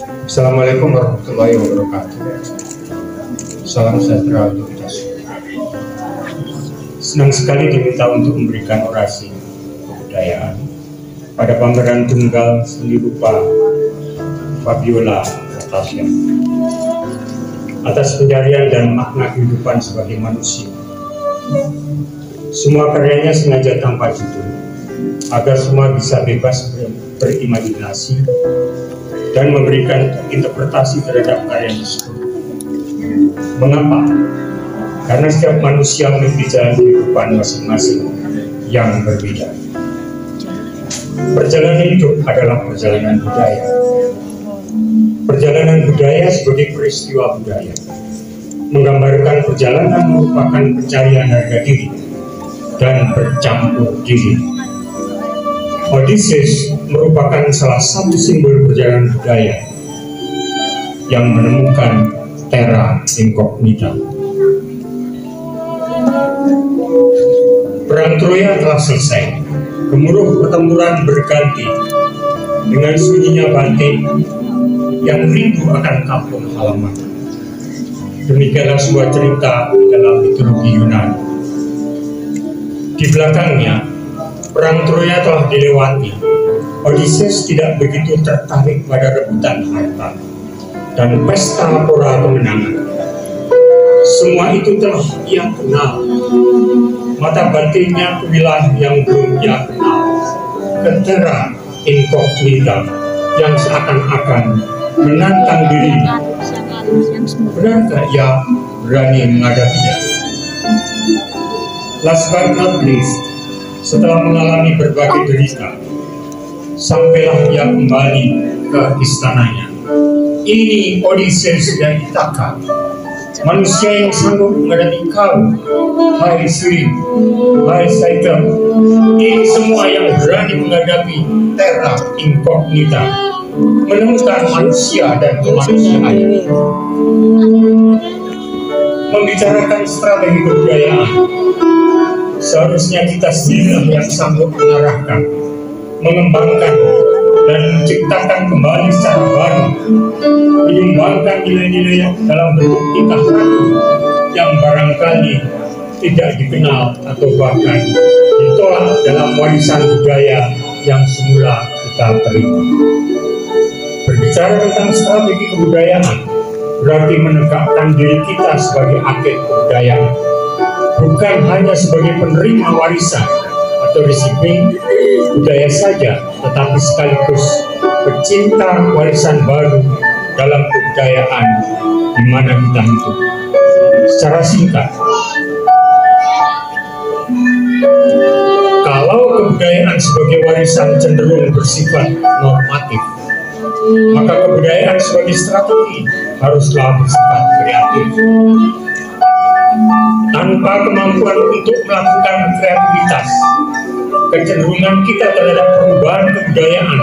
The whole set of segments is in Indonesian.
Assalamualaikum warahmatullahi wabarakatuh. Salam sejahtera untuk kita semua. Senang sekali diminta untuk memberikan orasi kebudayaan pada pameran tunggal seni rupa Fabiola Natasha atas pencarian dan makna kehidupan sebagai manusia. Semua karyanya sengaja tanpa judul agar semua bisa bebas berimajinasi dan memberikan interpretasi terhadap karya tersebut. Mengapa? Karena setiap manusia memiliki jalan kehidupan masing-masing yang berbeda. Perjalanan hidup adalah perjalanan budaya. Perjalanan budaya sebagai peristiwa budaya menggambarkan perjalanan merupakan pencarian harga diri dan bercampur diri. Odysseus merupakan salah satu simbol perjalanan budaya yang menemukan terra incognita. Perang Troya telah selesai. Gemuruh pertempuran berganti dengan sunyinya banteng yang rindu akan kampung halaman. Demikianlah sebuah cerita dalam mitologi Yunani. Di belakangnya, Perang Troya telah dilewati. Odysseus tidak begitu tertarik pada rebutan harta dan pesta pora kemenangan. Semua itu telah ia kenal. Mata batinnya ke wilayah yang belum ia kenal, ke terra incognita yang seakan-akan menantang dirinya. Benarkah ia berani menghadapinya? Last but not least, setelah mengalami berbagai derita, sampailah ia kembali ke istananya. Ini Odysseus dari Ithaka, manusia yang sanggup menghadapi kau, hai Sri, hai Saiter. Ini semua yang berani menghadapi terra incognita, menemukan manusia dan kemanusiaan. Membicarakan strategi kebudayaan, seharusnya kita sendiri yang sanggup mengarahkan, mengembangkan, dan menciptakan kembali secara baru, menyumbangkan nilai-nilai dalam bentuk tingkah laku yang barangkali tidak dikenal atau bahkan ditolak dalam warisan budaya yang semula kita terima. Berbicara tentang strategi kebudayaan berarti menegakkan diri kita sebagai agen kebudayaan, bukan hanya sebagai penerima warisan atau resipi budaya saja, tetapi sekaligus pecinta warisan baru dalam kebudayaan di mana kita hidup. Secara singkat, kalau kebudayaan sebagai warisan cenderung bersifat normatif, maka kebudayaan sebagai strategi haruslah bersifat kreatif. Tanpa kemampuan untuk melakukan kreativitas, kecenderungan kita terhadap perubahan kebudayaan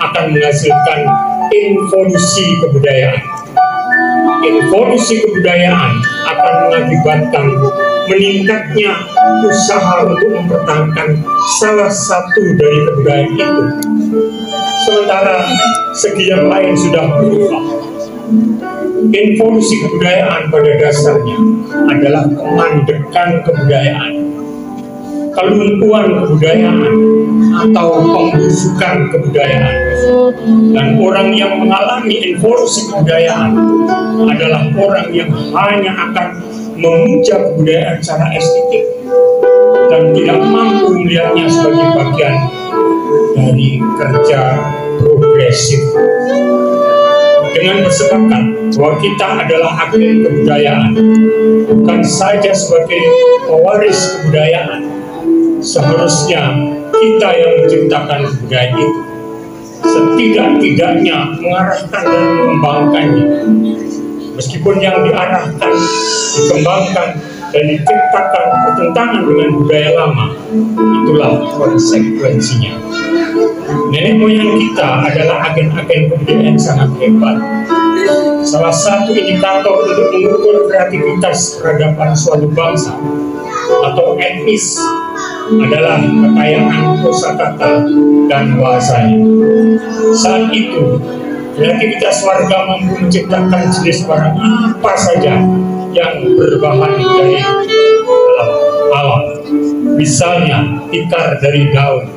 akan menghasilkan involusi kebudayaan. Involusi kebudayaan akan mengakibatkan meningkatnya usaha untuk mempertahankan salah satu dari kebudayaan itu, sementara segi yang lain sudah berubah. Involusi kebudayaan pada dasarnya adalah kemandekan kebudayaan, kelumpuhan kebudayaan, atau pembusukan kebudayaan. Dan orang yang mengalami involusi kebudayaan adalah orang yang hanya akan memuja kebudayaan secara estetik dan tidak mampu melihatnya sebagai bagian dari kerja progresif. Dengan bersepakat bahwa kita adalah agen kebudayaan, bukan saja sebagai pewaris kebudayaan, seharusnya kita yang menciptakan kebudayaan itu, setidak-tidaknya mengarahkan dan mengembangkannya. Meskipun yang diarahkan, dikembangkan, dan diciptakan bertentangan dengan budaya lama, itulah konsekuensinya. Nenek moyang kita adalah agen-agen kebudayaan sangat hebat. Salah satu indikator untuk mengukur kreativitas peradaban suatu bangsa atau etnis adalah kekayaan kosakata dan bahasanya. Saat itu, Kreativitas warga mampu menciptakan jenis barang apa saja yang berbahan dari alam. Misalnya tikar dari daun,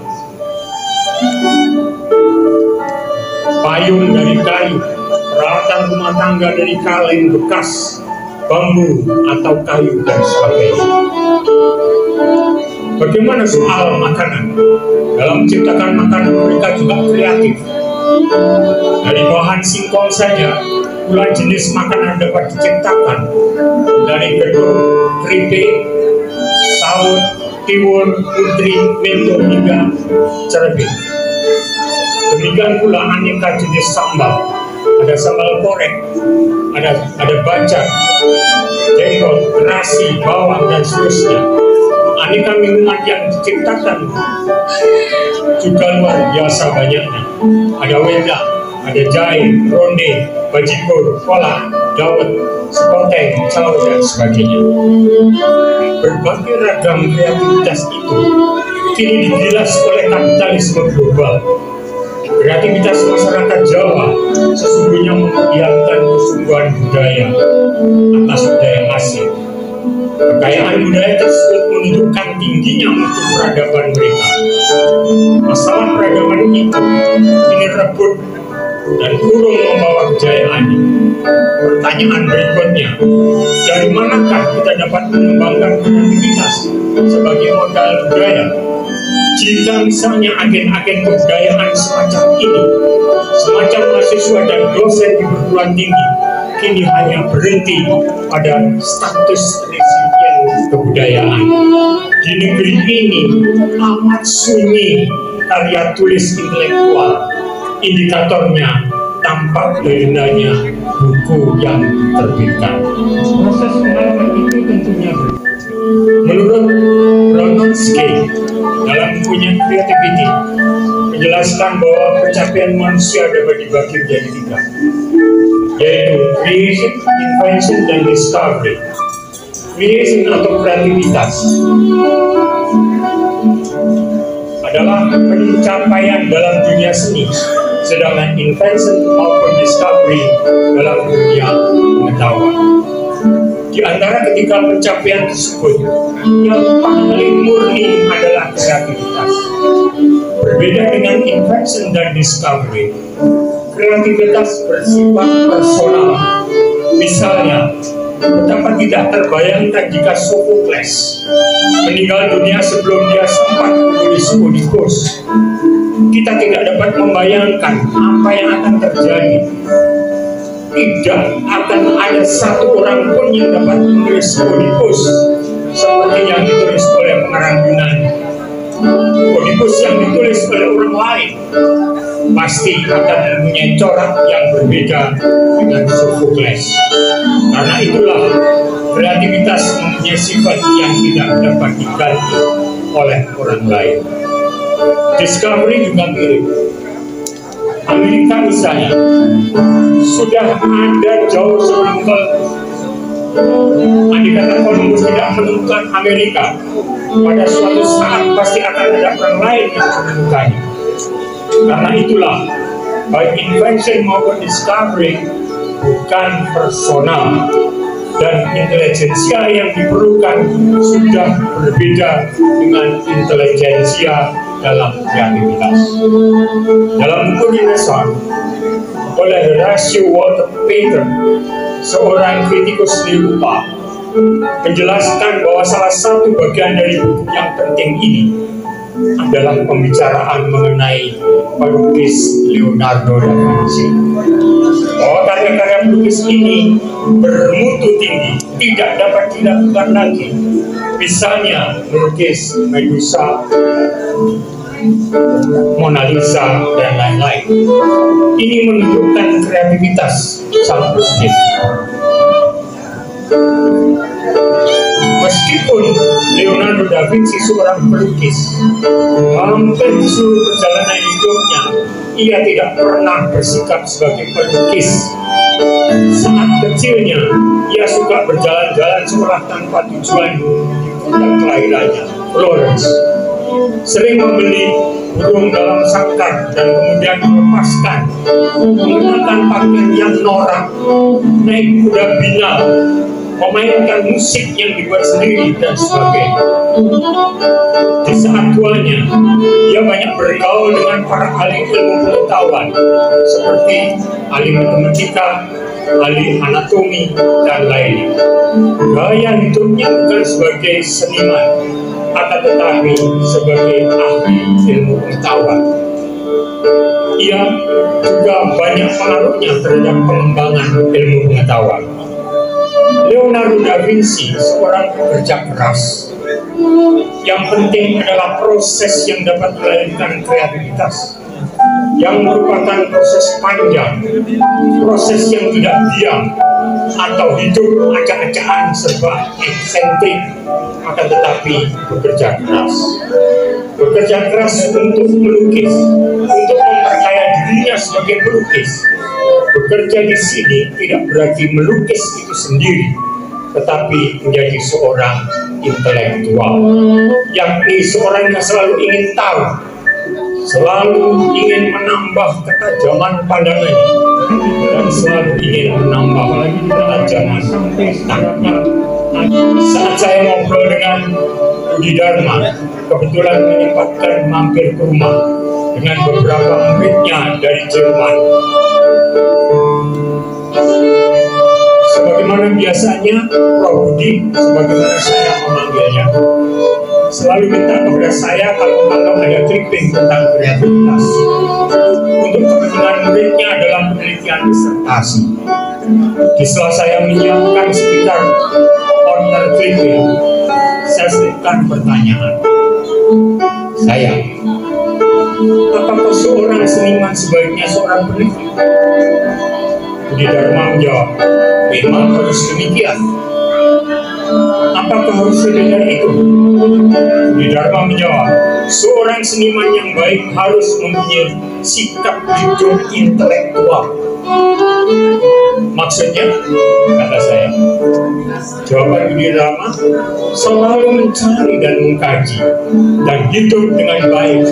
payung dari kayu, peralatan rumah tangga dari kaleng bekas, bambu atau kayu dan sebagainya. Bagaimana soal makanan? Dalam menciptakan makanan mereka juga kreatif. Dari bahan singkong saja, puluhan jenis makanan dapat diciptakan, dari gedung, keripik, saus, tiwul, putri, mento hingga cerebit. Demikian pula aneka jenis sambal. Ada sambal korek, ada bacang, jengkol, terasi, bawang dan seterusnya. Aneka minuman yang diciptakan juga luar biasa banyaknya. Ada wedang, ada jahe, ronde, bajigur, kolak, dawet, sekoteng, calau dan sebagainya. Berbagai ragam kreativitas itu kini digilas oleh kapitalisme global. Kreativitas masyarakat Jawa sesungguhnya memperlihatkan kesungguhan budaya atas budaya asing. Kekayaan budaya tersebut menunjukkan tingginya mutu peradaban mereka. Masalah peradaban itu kini rebut dan urung membawa kejayaannya. Pertanyaan berikutnya, dari manakah kita dapat mengembangkan kreativitas sebagai modal budaya? Jika misalnya agen-agen kebudayaan semacam ini, semacam mahasiswa dan dosen di perguruan tinggi, kini hanya berhenti pada status resipien kebudayaan. Di negeri ini amat sunyi karya tulis intelektual. Indikatornya tampak legendanya buku yang diterbitkan. Proses pengalaman itu tentunya berbeda. Menurut Broniewski dalam bukunya Creativity menjelaskan bahwa pencapaian manusia dapat dibagi menjadi 3, yaitu creation, invention, dan discovery. Creation atau kreativitas adalah pencapaian dalam dunia seni, sedangkan invention maupun discovery dalam dunia pengetahuan. Di antara ketiga pencapaian tersebut, yang paling murni adalah kreativitas. Berbeda dengan invention dan discovery, kreativitas bersifat personal. Misalnya, betapa tidak terbayangkan jika Sophocles meninggal dunia sebelum dia sempat menulis Oedipus. Kita tidak dapat membayangkan apa yang akan terjadi. Tidak akan ada satu orang pun yang dapat menulis Oedipus seperti yang ditulis oleh pengarang Yunani. Oedipus yang ditulis oleh orang lain pasti akan mempunyai corak yang berbeda dengan Sophocles. Karena itulah kreativitas mempunyai sifat yang tidak dapat diganti oleh orang lain. Discovery juga mirip. Amerika misalnya sudah ada jauh sebelum andai kata Columbus tidak menemukan Amerika, pada suatu saat pasti akan ada orang lain yang menemukannya. Karena itulah baik invention maupun discovery bukan personal, dan intelijensia yang diperlukan sudah berbeda dengan intelijensia dalam kreativitas. Dalam buku Renaissance oleh Horatio Walter Pater, seorang kritikus seni rupa, menjelaskan bahwa salah satu bagian dari buku yang penting ini adalah pembicaraan mengenai pelukis Leonardo da Vinci. Bahwa karya-karya pelukis ini bermutu tinggi, tidak dapat dilakukan lagi. Misalnya melukis Medusa, Mona Lisa, dan lain-lain. Ini menunjukkan kreativitas sang pelukis. Meskipun Leonardo da Vinci seorang pelukis, hampir di seluruh perjalanan hidupnya ia tidak pernah bersikap sebagai pelukis. Saat kecilnya ia suka berjalan-jalan sekolah tanpa tujuan di kota kelahirannya, Florence. sering membeli burung dalam sangkar dan kemudian melepaskan, menggunakan pakaian yang norak, naik kuda binal, memainkan musik yang dibuat sendiri dan sebagainya. Di saat tuanya, ia banyak bergaul dengan para ahli ilmu pengetahuan seperti ahli matematika, ahli anatomi, dan lainnya. Gaya hidupnya bukan sebagai seniman, akan tetapi sebagai ahli ilmu pengetahuan. Ia juga banyak pengaruhnya terhadap pengembangan ilmu pengetahuan. Leonardo da Vinci seorang pekerja keras. Yang penting adalah proses yang dapat melahirkan kreativitas, yang merupakan proses panjang, proses yang tidak diam atau hidup acak-acakan serba eksentrik, akan tetapi bekerja keras. Bekerja keras untuk melukis, untuk memperkaya dirinya sebagai pelukis. Bekerja di sini tidak berarti melukis itu sendiri, tetapi menjadi seorang intelektual, yakni seorang yang selalu ingin tahu, selalu ingin menambah ketajaman pandangannya, dan selalu ingin menambah lagi ketajaman otaknya. Saat saya ngobrol dengan Budi Dharma, kebetulan menyempatkan mampir ke rumah dengan beberapa muridnya dari Jerman. Sebagaimana biasanya, Prof. Budi, sebagaimana saya memanggilnya, selalu minta kepada saya kalau ada clipping tentang kreativitas untuk kepentingan muridnya dalam penelitian disertasi. Di sela saya menyiapkan sekitar order clipping, saya selipkan pertanyaan. Saya, apakah seorang seniman sebaiknya seorang peneliti? Budi Dharma menjawab, memang harus demikian. Apakah harus lebih dari itu? Budi Dharma menjawab, seorang seniman yang baik harus mempunyai sikap hidup intelektual. Maksudnya, kata saya, jawaban Budi Dharma, selalu mencari dan mengkaji dan hidup dengan baik.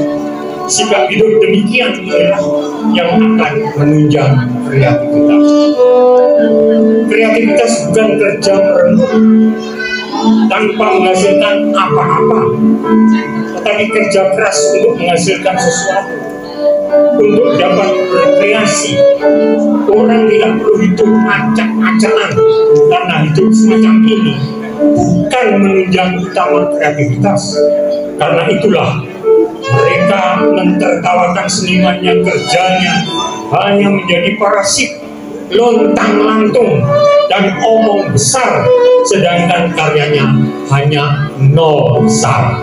Sikap hidup demikian inilah yang akan menunjang kreativitas. Kreativitas bukan kerja merenung tanpa menghasilkan apa-apa, tetapi kerja keras untuk menghasilkan sesuatu, untuk dapat berkreasi. Orang tidak perlu hidup acak-acakan, karena hidup semacam ini bukan menunjang utama kreativitas. Karena itulah mereka mentertawakan seniman yang kerjanya hanya menjadi parasit, lontang-lantung, dan omong besar, sedangkan karyanya hanya nol besar.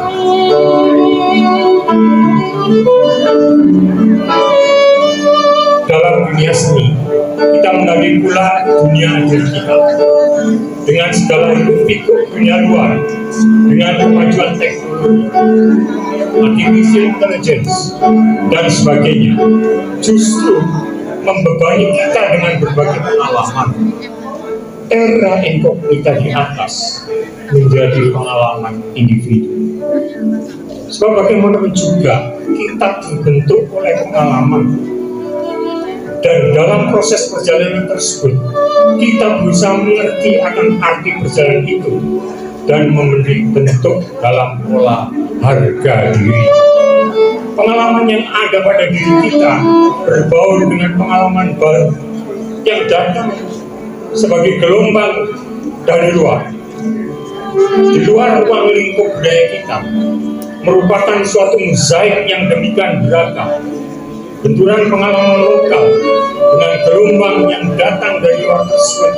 Dalam dunia seni, kita mengambil pula dunia digital. Dengan segala hiruk-pikuk dunia luar, dengan kemajuan teknologi, artificial intelligence, dan sebagainya, justru membebani kita dengan berbagai pengalaman. Terra incognita di atas menjadi pengalaman individu. Sebab bagaimanapun juga kita dibentuk oleh pengalaman, dan dalam proses perjalanan tersebut kita berusaha mengerti akan arti perjalanan itu dan memberi bentuk dalam pola harga diri. Pengalaman yang ada pada diri kita berbaur dengan pengalaman baru yang datang sebagai gelombang dari luar. Di luar ruang lingkup budaya kita merupakan suatu mozaik yang demikian beragam. Benturan pengalaman lokal dengan gelombang yang datang dari luar tersebut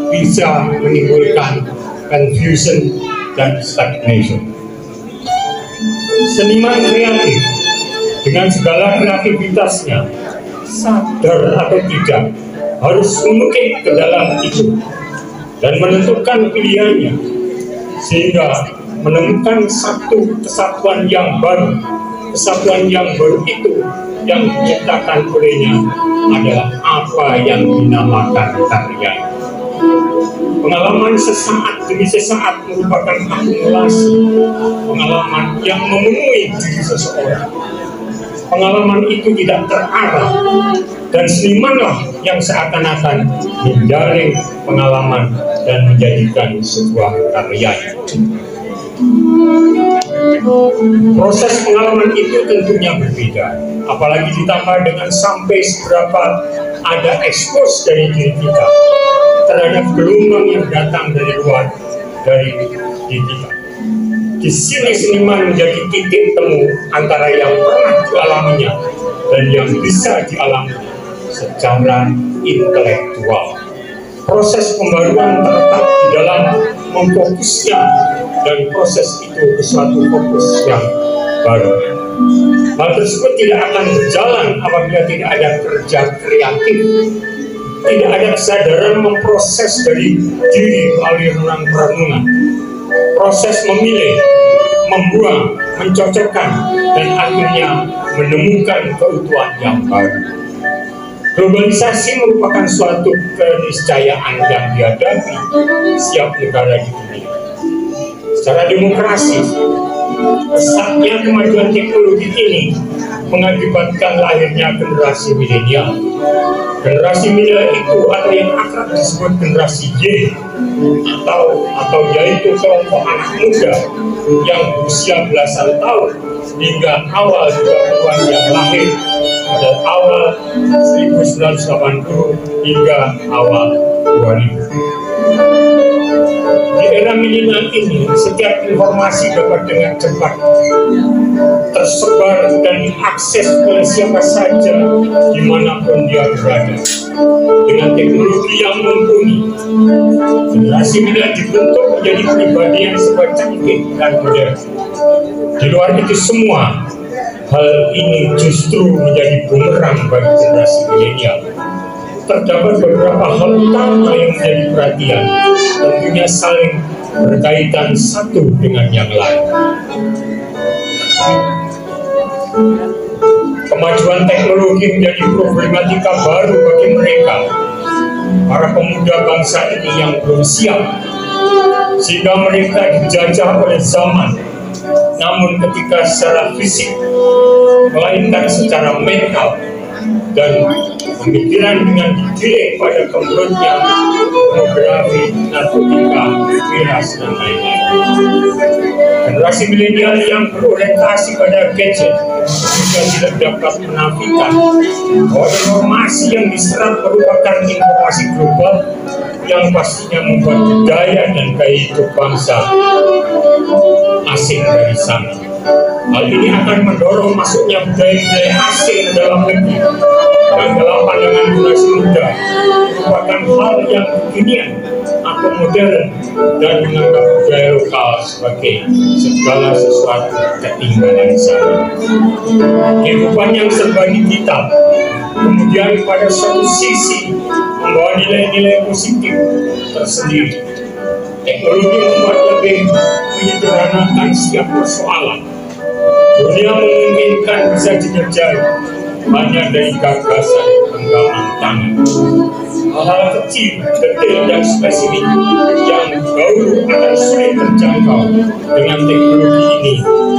bisa menimbulkan confusion dan stagnation. Seniman kreatif dengan segala kreativitasnya, sadar atau tidak, harus mengukir ke dalam itu dan menentukan pilihannya sehingga menemukan satu kesatuan yang baru. Kesatuan yang baru itu yang diciptakan olehnya adalah apa yang dinamakan karya. Pengalaman sesaat demi sesaat merupakan akumulasi pengalaman yang memenuhi diri seseorang. Pengalaman itu tidak terarah, dan senimanlah yang seakan-akan menjaring pengalaman dan menjadikan sebuah karya. Proses pengalaman itu tentunya berbeda, apalagi ditambah dengan sampai seberapa ada ekspos dari diri kita terhadap gelombang yang datang dari luar dari diri kita. Di sini seniman menjadi titik temu antara yang pernah dialaminya dan yang bisa dialami secara intelektual. Proses pembaruan terletak di dalam memfokusnya, dan proses itu ke suatu fokus yang baru. Hal tersebut tidak akan berjalan apabila tidak ada kerja kreatif, tidak ada kesadaran memproses dari diri melalui renungan-perenungan, proses memilih, membuang, mencocokkan, dan akhirnya menemukan keutuhan yang baru. Globalisasi merupakan suatu keniscayaan yang dihadapi setiap negara di dunia. Secara demokrasi, pesatnya kemajuan teknologi ini mengakibatkan lahirnya generasi milenial. Generasi milenial itu atau yang akrab disebut generasi Y atau yaitu kelompok anak muda yang berusia belasan tahun hingga awal 2000-an yang lahir pada awal 1980 hingga awal 2000. Di era milenial ini, setiap informasi dapat dengan cepat tersebar dan diakses oleh siapa saja dimanapun dia berada. Dengan teknologi yang mumpuni, generasi milenial dibentuk menjadi pribadi yang serba canggih dan modern. Di luar itu semua, hal ini justru menjadi bumerang bagi generasi milenial. Terdapat beberapa hal utama yang menjadi perhatian, tentunya saling berkaitan satu dengan yang lain. Kemajuan teknologi menjadi problematika baru bagi mereka, para pemuda bangsa ini yang belum siap, sehingga mereka dijajah oleh zaman. Namun ketika secara fisik, melainkan secara mental dan pemikiran dengan digiring pada kemudiannya pornografi, narkotika, miras, dan lain-lain. Generasi milenial yang berorientasi pada gadget juga tidak dapat menafikan bahwa informasi yang diserap merupakan informasi global yang pastinya membuat budaya dan gaya hidup bangsa asing dari sana. Hal ini akan mendorong masuknya budaya-budaya asing dalam negeri, dan dalam pandangan generasi muda merupakan hal yang kekinian atau modern, dan menganggap budaya lokal sebagai segala sesuatu ketinggalan sana. Kehidupan yang serba digital kemudian pada satu sisi membawa nilai-nilai positif tersendiri. Teknologi membuat lebih menyederhanakan setiap persoalan. Dunia memungkinkan bisa dikerjakan hanya dari gagasan genggaman tangan. Hal-hal kecil, detail, dan spesifik yang dahulu akan sulit terjangkau dengan teknologi ini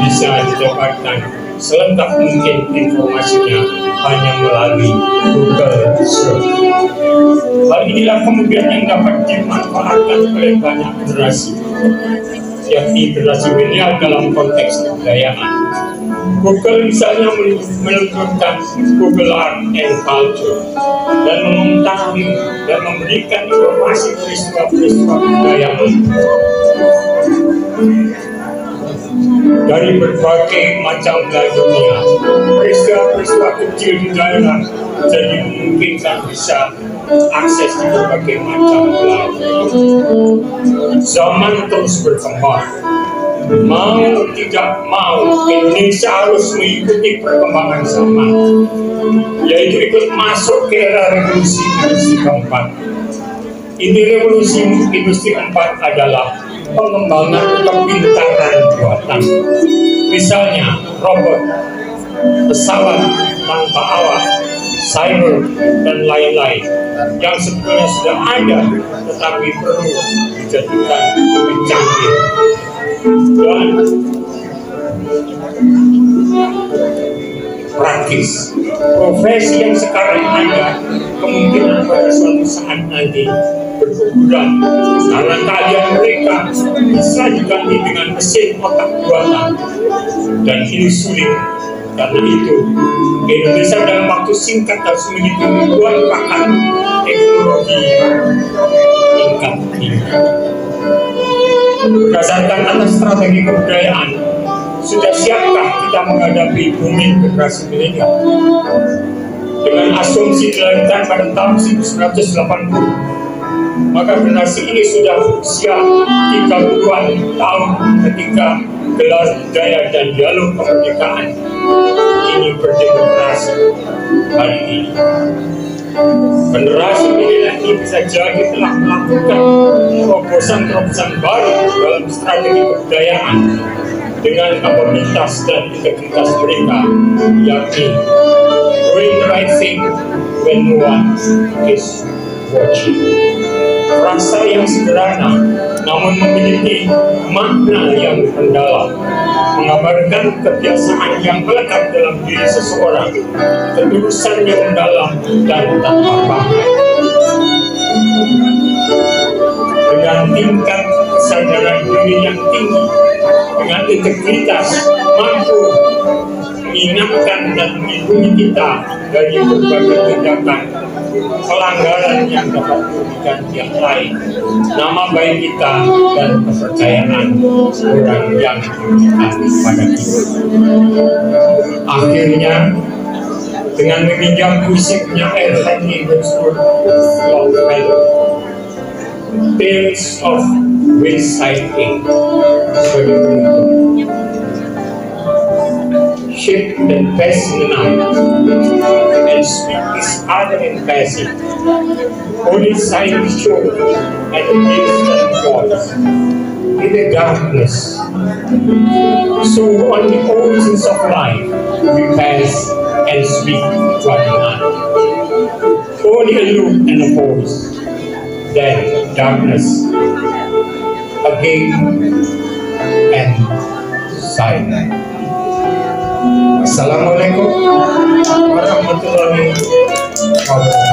bisa didapatkan selengkap mungkin informasinya hanya melalui Google Search. Hal inilah kemudian yang dapat dimanfaatkan oleh banyak generasi, yakni generasi milenial dalam konteks kebudayaan. Google misalnya meluncurkan Google Art and Culture dan mengetahui dan memberikan informasi peristiwa-peristiwa kebudayaan dari berbagai macam belahan dunia. Peristiwa-peristiwa kecil di daerah jadi memungkinkan bisa akses di berbagai macam belahan. Zaman terus berkembang. Mau tidak mau, Indonesia harus mengikuti perkembangan zaman, yaitu ikut masuk ke era revolusi industri keempat. Inti revolusi industri keempat adalah pengembangan kepintaran buatan, misalnya robot, pesawat tanpa awak, cyber, dan lain-lain. yang sebetulnya sudah ada tetapi perlu dijadikan lebih canggih. Dan praktis, profesi yang sekarang ada kemungkinan pada suatu saat nanti berkurang karena keahlian mereka bisa diganti dengan mesin otak buatan, dan ini sulit. Karena itu Indonesia dalam waktu singkat harus memiliki ribuan pakar teknologi tingkat tinggi. Berdasarkan atas strategi kebudayaan, sudah siapkah kita menghadapi bumi generasi milenial? Dengan asumsi dilahirkan pada tahun 1980, maka generasi ini sudah berusia 30-an tahun ketika gelar budaya dan dialog kemerdekaan ini berdemokrasi hari ini. Generasi milenial ini bisa jadi telah melakukan terobosan-terobosan baru dalam strategi kebudayaan dengan kapabilitas dan integritas mereka, yakni doing the right thing when no one is watching. Frasa yang sederhana namun memiliki makna yang mendalam, mengabarkan kebiasaan yang melekat dalam diri seseorang, ketulusan yang mendalam dan tanpa pamrih. Dengan tingkat kesadaran diri yang tinggi, dengan integritas mampu mengingatkan dan melindungi kita dari berbagai tindakan pelanggaran yang dapat merugikan pihak lain, nama baik kita dan kepercayaan orang yang diberikan pada kita. Akhirnya, dengan meminjam puisi penyair Henry Wadsworth Longfellow, Tales of Wayside Inn, sebagai penutup. Ship that pass in the night, and speak is other in passing. Only sign is shown at the distant voice in the darkness. So on the oceans of life we pass and speak one another. Only a look and a voice, then darkness again and silence. Assalamualaikum warahmatullahi wabarakatuh.